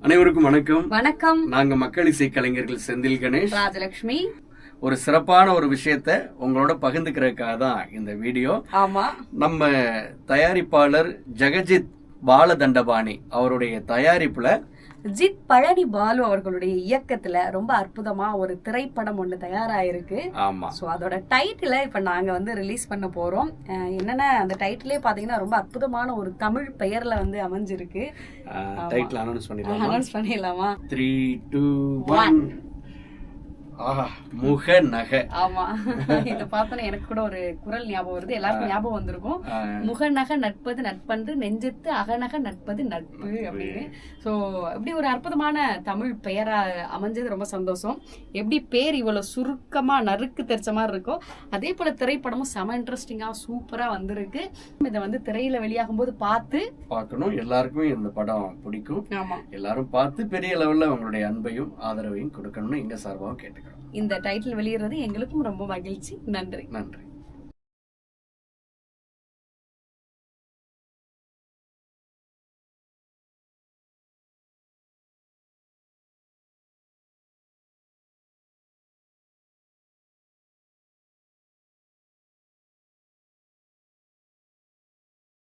அனைவருக்கும் வணக்கம். வணக்கம். நாங்க மக்கள் இசை கலைஞர்கள் செந்தில் கணேஷ், ராஜலட்சுமி. ஒரு சிறப்பான ஒரு விஷயத்த உங்களோட பகிர்ந்துக்கிறதுக்காக தான் இந்த வீடியோ. ஆமா, நம்ம தயாரிப்பாளர் ஜெகஜித் பாலதண்டபாணி அவருடைய தயாரிப்புல ஜித் பழனி பாலு அவர்களுடைய இயக்கத்துல ரொம்ப அற்புதமா ஒரு திரைப்படம் ஒண்ணு தயாராயிருக்கு. ஆமா, சோ அதோட டைட்டில இப்ப நாங்க ரிலீஸ் பண்ண போறோம். என்னன்னா அந்த டைட்டிலே பாத்தீங்கன்னா ரொம்ப அற்புதமான ஒரு தமிழ் பெயர்ல அமைஞ்சிருக்கு. டைட்டில் அனௌன்ஸ் பண்ணிடலாமா? 3, 2, 1. ஆஹா, முக நகை. ஆமா, இத பார்த்தோன்னா எனக்கு கூட ஒரு குரல் ஞாபகம் வருது. எல்லாருக்கும் ஞாபகம் வந்திருக்கும். முகநக நட்பது நட்பன்று, நெஞ்சத்து அகநக நட்பது நட்பு அப்படின்னு. சோ இப்படி ஒரு அற்புதமான தமிழ் பெயரா அமைஞ்சது ரொம்ப சந்தோஷம். எப்படி பேர் இவ்வளவு சுருக்கமா நறுக்கு தெரிச்ச மாதிரி இருக்கோ, அதே போல திரைப்படமும் செம இன்ட்ரெஸ்டிங்கா சூப்பரா வந்திருக்கு. இதை திரையில வெளியாகும் போது பார்க்கணும். எல்லாருக்குமே இந்த படம் பிடிக்கும். ஆமா, எல்லாரும் பார்த்து பெரிய லெவல்ல உங்களுடைய அன்பையும் ஆதரவையும் கொடுக்கணும்னு எங்க சார்பாக கேட்டுக்கிறோம். இந்த டைட்டில் வெளியிடுறது எங்களுக்கும் ரொம்ப மகிழ்ச்சி. நன்றி.